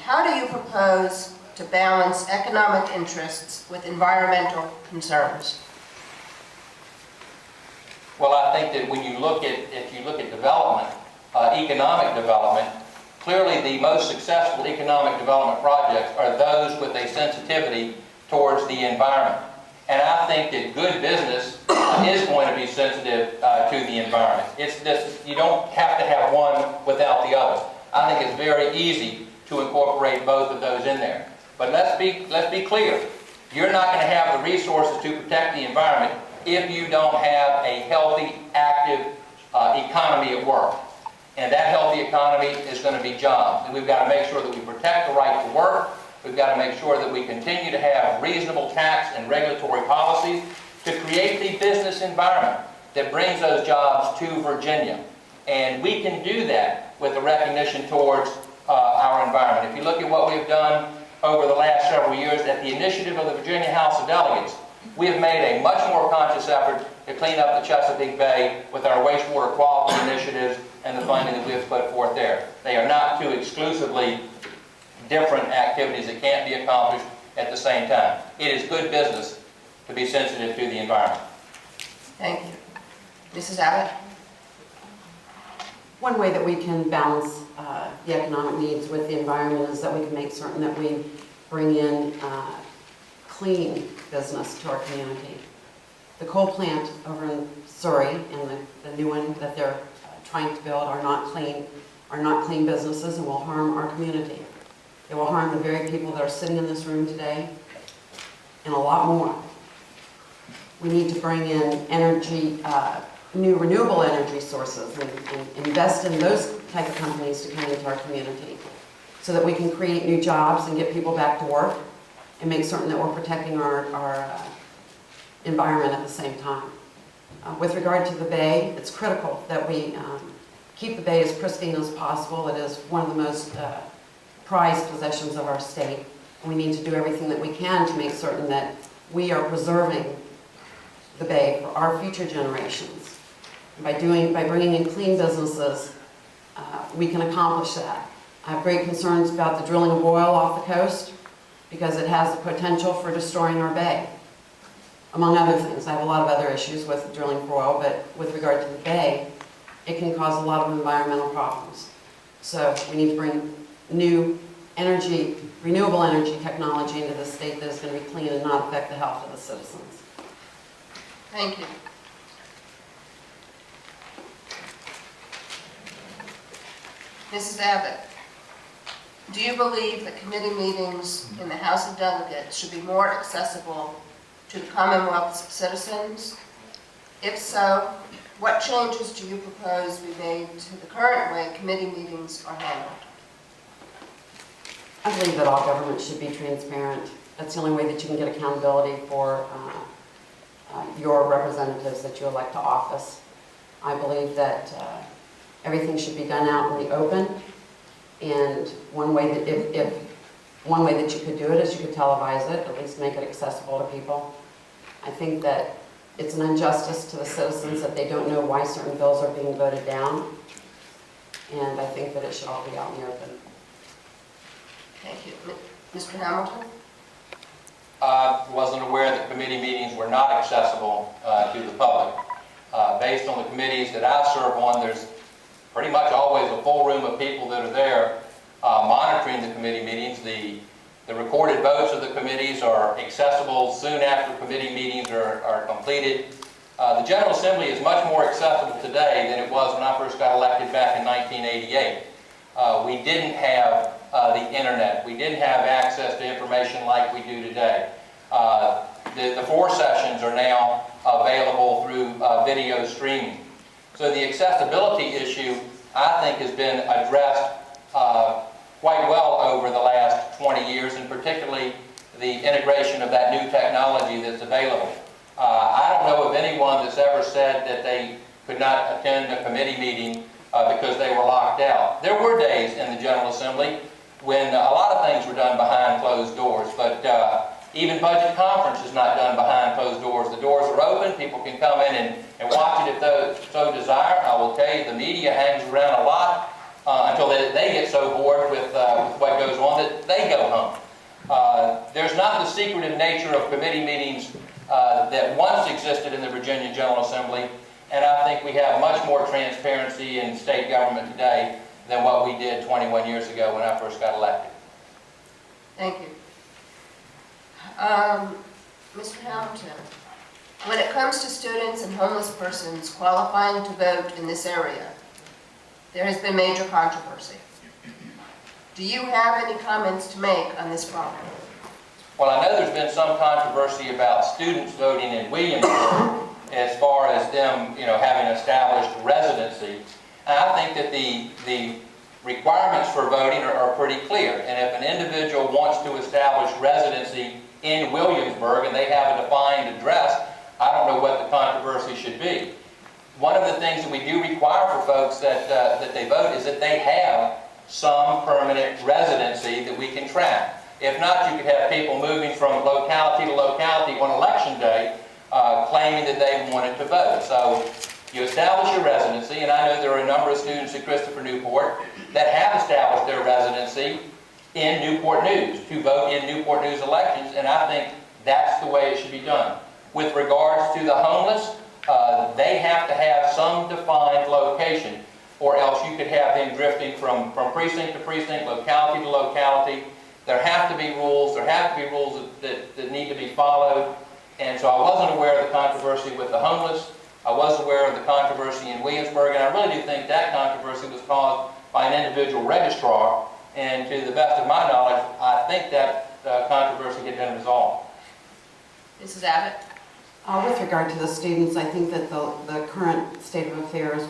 how do you propose to balance economic interests with environmental concerns? Well, I think that when you look at, development, economic development, clearly the most successful economic development projects are those with a sensitivity towards the environment. And I think that good business is going to be sensitive to the environment. It's just, you don't have to have one without the other. I think it's very easy to incorporate both of those in there. But let's be clear. You're not going to have the resources to protect the environment if you don't have a healthy, active economy at work. And that healthy economy is going to be jobs. And we've got to make sure that we protect the right to work. We've got to make sure that we continue to have reasonable tax and regulatory policies to create the business environment that brings those jobs to Virginia. And we can do that with a recognition towards our environment. If you look at what we've done over the last several years at the initiative of the Virginia House of Delegates, we have made a much more conscious effort to clean up the Chesapeake Bay with our wastewater quality initiatives and the funding that we have put forth there. They are not two exclusively different activities that can't be accomplished at the same time. It is good business to be sensitive to the environment. Thank you. Mrs. Abbott? One way that we can balance the economic needs with the environment is that we can make certain that we bring in clean business to our community. The coal plant over in Surrey and the new one that they're trying to build are not clean businesses and will harm our community. They will harm the very people that are sitting in this room today and a lot more. We need to bring in energy, new renewable energy sources and invest in those type of companies to come into our community so that we can create new jobs and get people back to work and make certain that we're protecting our environment at the same time. With regard to the Bay, it's critical that we keep the Bay as pristine as possible. It is one of the most prized possessions of our state. And we need to do everything that we can to make certain that we are preserving the Bay for our future generations. And by bringing in clean businesses, we can accomplish that. I have great concerns about the drilling of oil off the coast because it has the potential for destroying our Bay. Among other things, I have a lot of other issues with drilling for oil, but with regard to the Bay, it can cause a lot of environmental problems. So we need to bring new energy, renewable energy technology into the state that is going to be clean and not affect the health of the citizens. Thank you. Mrs. Abbott, do you believe that committee meetings in the House of Delegates should be more accessible to the Commonwealth's citizens? If so, what changes do you propose be made to the current way committee meetings are handled? I believe that all government should be transparent. That's the only way that you can get accountability for your representatives that you elect to office. I believe that everything should be done out in the open, and one way that you could do it is you could televise it, at least make it accessible to people. I think that it's an injustice to the citizens that they don't know why certain bills are being voted down, and I think that it should all be out in the open. Thank you. Mr. Hamilton? I wasn't aware that committee meetings were not accessible to the public. Based on the committees that I serve on, there's pretty much always a full room of people that are there monitoring the committee meetings. The recorded votes of the committees are accessible soon after committee meetings are completed. The General Assembly is much more accessible today than it was when I first got elected back in 1988. We didn't have the internet. We didn't have access to information like we do today. The 4 sessions are now available through video streaming. So the accessibility issue, I think, has been addressed quite well over the last 20 years, and particularly the integration of that new technology that's available. I don't know of anyone that's ever said that they could not attend a committee meeting because they were locked out. There were days in the General Assembly when a lot of things were done behind closed doors, but even budget conference is not done behind closed doors. The doors are open, people can come in and watch it if they so desire. I will tell you, the media hangs around a lot. until they get so bored with what goes on that they go home. There's not the secretive nature of committee meetings that once existed in the Virginia General Assembly, and I think we have much more transparency in state government today than what we did 21 years ago when I first got elected. Thank you. Mr. Hamilton, when it comes to students and homeless persons qualifying to vote in this area, there has been major controversy. Do you have any comments to make on this problem? Well, I know there's been some controversy about students voting in Williamsburg as far as them, having established residency. And I think that the requirements for voting are pretty clear. And if an individual wants to establish residency in Williamsburg and they have a defined address, I don't know what the controversy should be. One of the things that we do require for folks that they vote is that they have some permanent residency that we can track. If not, you could have people moving from locality to locality on election day claiming that they wanted to vote. So you establish your residency, and I know there are a number of students at Christopher Newport that have established their residency in Newport News, to vote in Newport News elections, and I think that's the way it should be done. With regards to the homeless, they have to have some defined location, or else you could have them drifting from precinct to precinct, locality to locality. There have to be rules. There have to be rules that need to be followed. And so I wasn't aware of the controversy with the homeless. I was aware of the controversy in Williamsburg, and I really do think that controversy was caused by an individual registrar. And to the best of my knowledge, I think that controversy had been resolved. Mrs. Abbott? With regard to the students, I think that the current state of affairs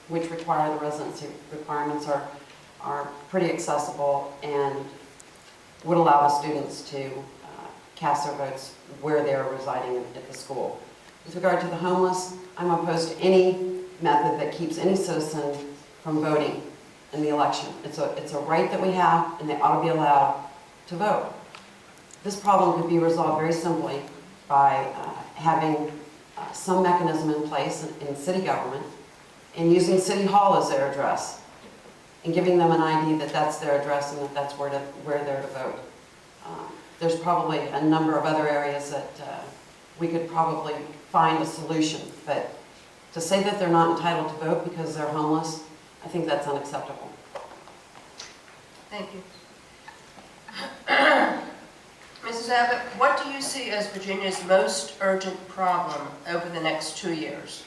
which require the residency requirements are pretty accessible and would allow the students to cast their votes where they are residing at the school. With regard to the homeless, I'm opposed to any method that keeps any citizen from voting in the election. It's a right that we have, and they ought to be allowed to vote. This problem could be resolved very simply by having some mechanism in place in city government and using City Hall as their address and giving them an ID that that's their address and that that's where they're to vote. There's probably a number of other areas that we could probably find a solution, but to say that they're not entitled to vote because they're homeless, I think that's unacceptable. Thank you. Mrs. Abbott, what do you see as Virginia's most urgent problem over the next 2 years?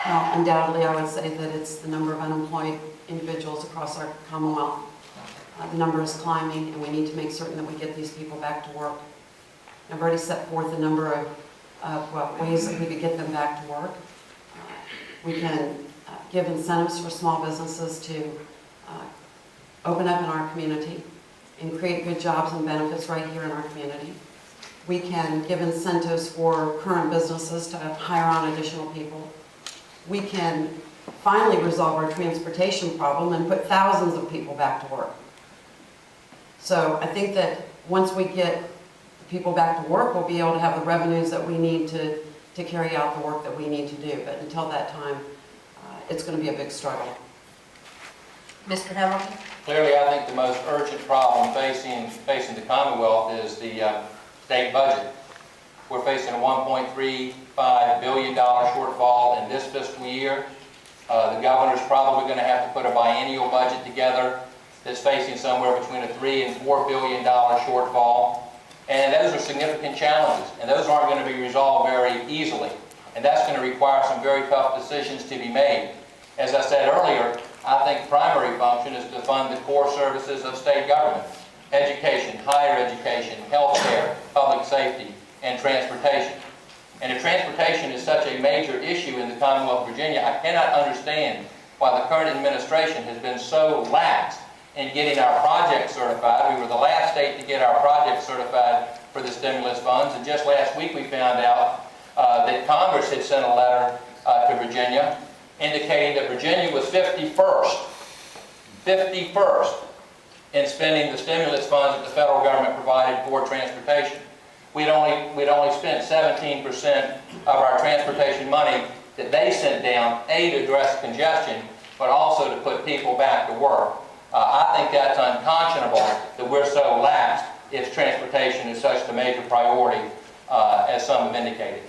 Well, undoubtedly, I would say that it's the number of unemployed individuals across our Commonwealth. The number is climbing, and we need to make certain that we get these people back to work. I've already set forth a number of ways that we could get them back to work. We can give incentives for small businesses to open up in our community and create good jobs and benefits right here in our community. We can give incentives for current businesses to hire on additional people. We can finally resolve our transportation problem and put thousands of people back to work. So I think that once we get the people back to work, we'll be able to have the revenues that we need to carry out the work that we need to do. But until that time, it's going to be a big struggle. Mr. Hamilton? Clearly, I think the most urgent problem facing the Commonwealth is the state budget. We're facing a $1.35 billion shortfall in this fiscal year. The governor's probably going to have to put a biennial budget together that's facing somewhere between a $3 and $4 billion shortfall. And those are significant challenges, and those aren't going to be resolved very easily. And that's going to require some very tough decisions to be made. As I said earlier, I think the primary function is to fund the core services of state government: education, higher education, health care, public safety, and transportation. And if transportation is such a major issue in the Commonwealth of Virginia, I cannot understand why the current administration has been so lax in getting our projects certified. We were the last state to get our projects certified for the stimulus funds, and just last week we found out that Congress had sent a letter to Virginia indicating that Virginia was 51st in spending the stimulus funds that the federal government provided for transportation. we'd only spent 17% of our transportation money that they sent down, A, to address congestion, but also to put people back to work. I think that's unconscionable that we're so lax if transportation is such a major priority as some have indicated.